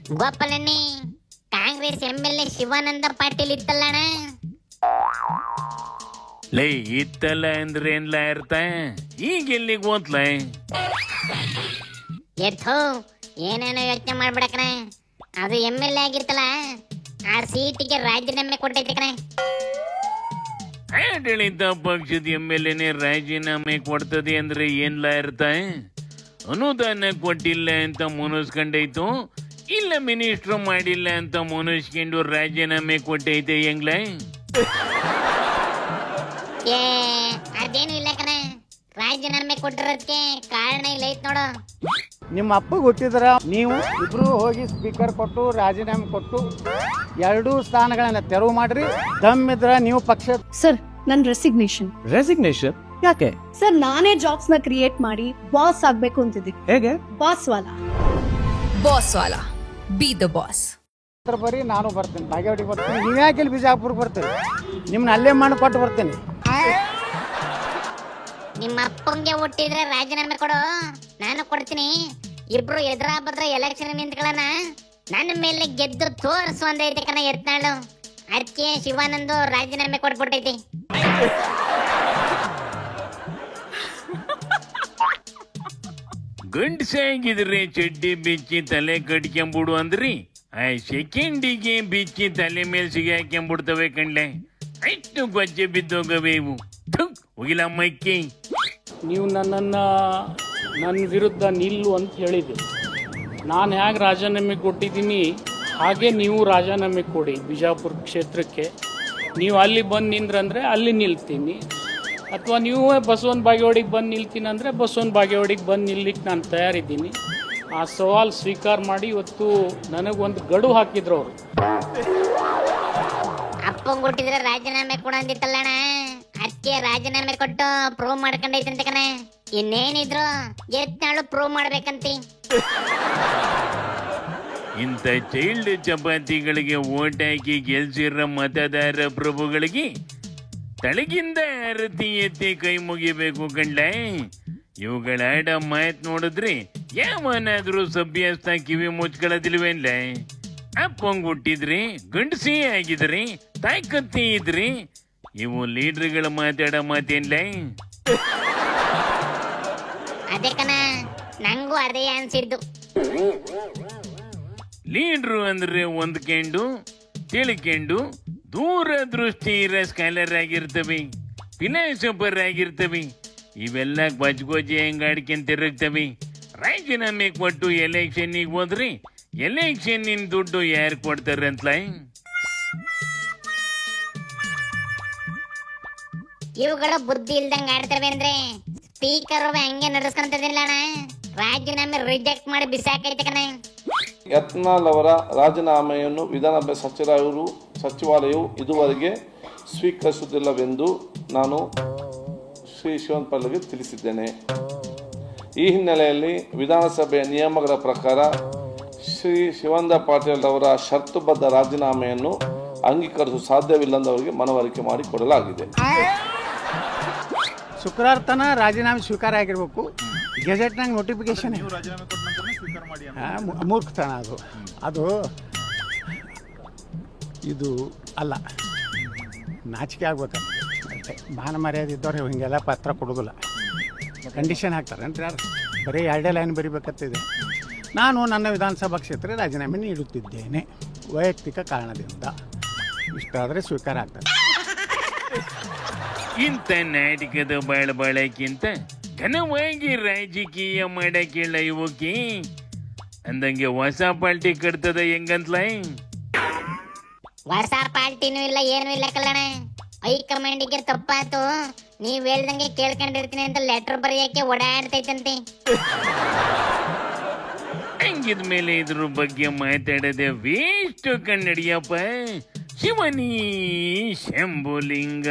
ಗೋಪಾಲಣ್ಣಿ, Congress MLA Shivananda Patil ಇತ್ತಲ್ಲಣ್ಣ. ಲೈ ಇತ್ತಲ್ಲ ಅಂದ್ರೆ ಏನ್ಲ ಇರ್ತ, ಈಗ ಎಲ್ಲಿಗೆ ಓದ್ಲ? ಎದ್ದು ಏನೇನೋ ಯೋಚನೆ ಮಾಡ್ಬಿಡಕಣ. ಅದು MLA ಆಗಿರ್ತಲ್ಲ, ಆ ಸೀಟಿಗೆ ರಾಜೀನಾಮೆ ಕೊಟ್ಟೈತೆ ಕಣ. ಆಡಳಿತ ಪಕ್ಷದ MLAನೇ ರಾಜೀನಾಮೆ ಕೊಡ್ತದೆ ಅಂದ್ರೆ ಏನ್ಲ ಇರ್ತ? ಅನುದಾನ ಕೊಟ್ಟಿಲ್ಲ ಅಂತ ಮುನಿಸ್ಕೊಂಡೈತು, ಇಲ್ಲ ಮಿನಿಸ್ಟರ್ ಮಾಡಿಲ್ಲ ಅಂತ ಮುನಿಸ್ಕೊಂಡು ರಾಜೀನಾಮೆ ಕೊಟ್ಟೈತೆ ಹೆಂಗ್ಲ? ಏ ಅದೇನು ಇಲ್ಲ ಕಣ, ರಾಜೀನಾಮೆ ಕೊಟ್ಟಿರೋದಕ್ಕೆ ಕಾರಣ ಇಲ್ಲ ಐತ್ ನೋಡು. ನಿಮ್ಮ ಅಪ್ಪ ಗೊತ್ತಿದ್ರ ನೀವು ಇಬ್ರು ಹೋಗಿ ಸ್ಪೀಕರ್ ಕೊಟ್ಟು ರಾಜೀನಾಮೆ ಕೊಟ್ಟು 2 ಸ್ಥಾನಗಳನ್ನ ತೆರವು ಮಾಡ್ರಿ. ದಮ್ಮಿದ್ರ ನೀವು ಪಕ್ಷ. ಸರ್, ನನ್ ರೆಸಿಗ್ನೇಷನ್. ರೆಸಿಗ್ನೇಷನ್ ಯಾಕೆ? ಸರ್, ನಾನೇ ಜಾಬ್ಸ್ ನ ಕ್ರಿಯೇಟ್ ಮಾಡಿ ಬಾಸ್ ಆಗ್ಬೇಕು ಅಂತಿದ್ದೀನಿ. ಹೇಗೆ? Boss Vala B the boss. ಬರೀ ನಾನು ಬರ್ತೇನೆ, ಬಾಗೇವಾಡಿಗೆ ಬರ್ತೀನಿ. ನೀವ್ಯಾಕೆ ಇಲ್ಲಿ ಬಿಜಾಪುರಕ್ಕೆ ಬರ್ತೀರಿ? ನಿಮ್ನ ಅಲ್ಲೇ ಮಾಡಿ ಕೊಟ್ಟು ಬರ್ತೇನೆ. ನಿಮ್ಮ ಅಪ್ಪಂಗೆ ಹುಟ್ಟಿದ್ರೆ ರಾಜೀನಾಮೆ ಕೊಡು, ನಾನು ಕೊಡ್ತೀನಿ. ಇಬ್ರು ಎದುರ ಬದ್ರ ಎಲೆಕ್ಷನ್ ನಿಂತ್ಕೊಳ್ಳೋಣ. ನನ್ನ ಮೇಲೆ ಗೆದ್ದು ತೋರಿಸು ಅಂದೈತೆ ಕಣ ಯತ್ನಾಳು. ಅದಕ್ಕೆ ಶಿವಾನಂದು ರಾಜೀನಾಮೆ ಕೊಟ್ಬಿಟ್ಟೈತಿ. ಗಂಡಸಾಗಿದ್ರೆ ಚಡ್ಡಿ ಬಿಚ್ಚಿ ತಲೆ ಕಟ್ಕೊಂಬಿಡು ಅಂದ್ರಿ, ಆ ಸೆಕೆಂಡಿಗೆ ಬಿಚ್ಚಿ ತಲೆ ಮೇಲೆ ಸಿಗಾಕೊಂಡ್ಬಿಡ್ತವೆ ಕಣ್ಲೆ. ಅಷ್ಟು ಗೊಜ್ಜೆ ಬಿದ್ದೋಗವೆ ಇವು. ಹೋಗಿಲ್ಲ ಮೈಕಿ. ನೀವು ನನ್ನ ವಿರುದ್ಧ ನಿಲ್ಲು ಅಂತ ಹೇಳಿದೆ. ನಾನು ಹೇಗೆ ರಾಜೀನಾಮೆ ಕೊಟ್ಟಿದ್ದೀನಿ ಹಾಗೆ ನೀವು ರಾಜೀನಾಮೆ ಕೊಡಿ ಬಿಜಾಪುರ ಕ್ಷೇತ್ರಕ್ಕೆ. ನೀವು ಅಲ್ಲಿ ಬಂದು ನಿಂದ್ರಂದ್ರೆ ಅಲ್ಲಿ ನಿಲ್ತೀನಿ, ಅಥವಾ ನೀವು ಬಸವನ ಬಾಗೇವಾಡಿಗೆ ಬಂದು ನಿಲ್ತೀನಿ ಅಂದರೆ ಬಸವನ ಬಾಗೇವಾಡಿಗೆ ಬಂದು ನಿಲ್ಲಿಕ್ಕೆ ನಾನು ತಯಾರಿದ್ದೀನಿ. ಆ ಸವಾಲು ಸ್ವೀಕಾರ ಮಾಡಿ ಇವತ್ತು ನನಗೊಂದು ಗಡು ಹಾಕಿದ್ರು ಅವರು. ಅಪ್ಪಂಗೆ ಹುಟ್ಟಿದ್ರೆ ರಾಜೀನಾಮೆ ಕೊಡು ಅಂದಿತ್ತಲ್ಲಣ್ಣ, ಅದಕ್ಕೆ ರಾಜೀನಾಮೆ ಕೊಟ್ಟು ಪ್ರೂವ್ ಮಾಡ್ಕೊಂಡೈತಂತೆ ಕಣ. ಇನ್ನೇನಿದ್ರು ಯತ್ನಾಳು ಪ್ರೂವ್ ಮಾಡ್ಬೇಕಂತಿ. ಇಂಥ ಚೈಲ್ಡ್ ಚಪಾತಿಗಳಿಗೆ ಓಟ್ ಹಾಕಿ ಗೆಲ್ಸಿರೋ ಮತದಾರ ಪ್ರಭುಗಳಿಗೆ ತಳಗಿಂದ ಆರತಿ ಎತ್ತಿ ಕೈ ಮುಗಿಬೇಕು ಕಂಡ್ಲ. ಇವುಗಳ ಆಡ ಮಾತ್ ನೋಡಿದ್ರಿ ಯಾವನಾದ್ರೂ ಸಭ್ಯಸ್ಥ ಕಿವಿ ಮುಚ್ಕೊಳ್ಳೋದಿಲ್ವೇನ್ಲ? ಅಪ್ಪಂಗ್ ಹುಟ್ಟಿದ್ರಿ, ಗಂಡಸಿ ಆಗಿದ್ರಿ, ತಾಯ್ಕತ್ತಿ ಇದ್ರಿ, ಇವು ಲೀಡರ್ಗಳು ಮಾತಾಡೋ ಮಾತೇನ್ಲ? ಅದೇ ಕಣ, ನಂಗೂ ಅದೇ ಅನ್ಸಿದ್ದು. ಲೀಡ್ರು ಅಂದ್ರೆ ಹೊಂದ್ಕೊಂಡು ತಿಳ್ಕೊಂಡು ದೂರದೃಷ್ಟಿ ಇರೋ ಸ್ಕಾಲರ್ ಆಗಿರ್ತವೆ, ಫಿಲಾಸಫರ್ ಆಗಿರ್ತವೆ. ಇವೆಲ್ಲ ಬಜ್ಗೋಜಿ ಹೆಂಗಾಡ್ಕೊಂಡ್ ತಿರುಗ್ತವೆ. ರಾಜೀನಾಮೆ ಕೊಟ್ಟು ಎಲೆಕ್ಷನ್ನಿಗೆ ಹೋದ್ರಿ ಎಲೆಕ್ಷನ್ನಿನ ದುಡ್ಡು ಯಾರು ಕೊಡ್ತಾರಂತಲ? ಇವುಗಳು ಬುದ್ಧಿ ಇಲ್ದಂಗ ಆಡ್ತವೆ ಅಂದ್ರೆ ಸ್ಪೀಕರ್ ಹಂಗೆ ನಡೆಸ್ಕೊಂತದಿಲ್ಲ ಅಣ್ಣ. ರಾಜೀನಾಮೆ ರಿಜೆಕ್ಟ್ ಮಾಡಿ ಬಿಸಾಕೈತೆ ಕಣ. ಯತ್ನಾಳ್ ಅವರ ರಾಜೀನಾಮೆಯನ್ನು ವಿಧಾನಸಭೆ ಸಚಿವಾಲಯವು ಇದುವರೆಗೆ ಸ್ವೀಕರಿಸುವುದಿಲ್ಲವೆಂದು ನಾನು ಶ್ರೀ ಶಿವನ್ ಪಾಟೀಲ್ಗೆ ತಿಳಿಸಿದ್ದೇನೆ. ಈ ಹಿನ್ನೆಲೆಯಲ್ಲಿ ವಿಧಾನಸಭೆಯ ನಿಯಮಗಳ ಪ್ರಕಾರ ಶ್ರೀ ಶಿವಾನಂದ ಪಾಟೀಲ್ ಅವರ ಷರತ್ತುಬದ್ಧ ರಾಜೀನಾಮೆಯನ್ನು ಅಂಗೀಕರಿಸಲು ಸಾಧ್ಯವಿಲ್ಲದವರಿಗೆ ಮನವರಿಕೆ ಮಾಡಿಕೊಡಲಾಗಿದೆ. ಶುಕ್ರವಾರ ತನ ರಾಜೀನಾಮೆ ಸ್ವೀಕಾರ ಆಗಿರ್ಬೇಕು. ಗೆಜೆಟ್ನಾಗ ನೋಟಿಫಿಕೇಶನ್. ಮೂರ್ಖತನ ಅದು ಇದು ಅಲ್ಲ. ನಾಚಿಕೆ ಆಗ್ಬೇಕು. ಮಾನ ಮರ್ಯಾದೆ ಇದ್ದವ್ರು ಹಿಂಗೆಲ್ಲ ಪತ್ರ ಕೊಡೋದಿಲ್ಲ, ಕಂಡೀಷನ್ ಹಾಕ್ತಾರೆ ಅಂತ. ಯಾರು ಬರೀ 2 ಲೈನ್ ಬರಿಬೇಕಂತಿದೆ. ನಾನು ನನ್ನ ವಿಧಾನಸಭಾ ಕ್ಷೇತ್ರ ರಾಜೀನಾಮೆ ನೀಡುತ್ತಿದ್ದೇನೆ ವೈಯಕ್ತಿಕ ಕಾರಣದಿಂದ. ಇಷ್ಟಾದರೆ ಸ್ವೀಕಾರ ಆಗ್ತದೆ. ಇಂಥ ನಾಟಕದ ಬಾಳಕ್ಕಿಂತ ಘನವಾಗಿ ರಾಜಕೀಯ ಮಾಡಕ್ಕಿಲ್ಲ ಇವಕ್ಕೆ ಅಂದಂಗೆ ಹೊಸ ಪಾರ್ಟಿ ಕಟ್ತದ ಹೆಂಗಂತ್ಲ? ಹೊಸ ಪಾರ್ಟಿನೂ ಇಲ್ಲ, ಏನೂ ಇಲ್ಲ ಕಲ್ಲಣ. ಹೈಕಮಾಂಡಿಗೆ ತಪ್ಪಾತು, ನೀವ್ ಹೇಳ್ದಂಗೆ ಕೇಳ್ಕೊಂಡಿರ್ತೀನಿ ಅಂತ ಲೆಟರ್ ಬರೆಯಕ್ಕೆ ಓಡಾಡ್ತೈತಂತೆ. ಹಂಗಿದ್ಮೇಲೆ ಇದ್ರ ಬಗ್ಗೆ ಮಾತಾಡದೆ ವೇಸ್ಟ್ ಕನ್ನಡಿಯಪ್ಪ. ಶಿವನಿ ಶಂಭುಲಿಂಗ.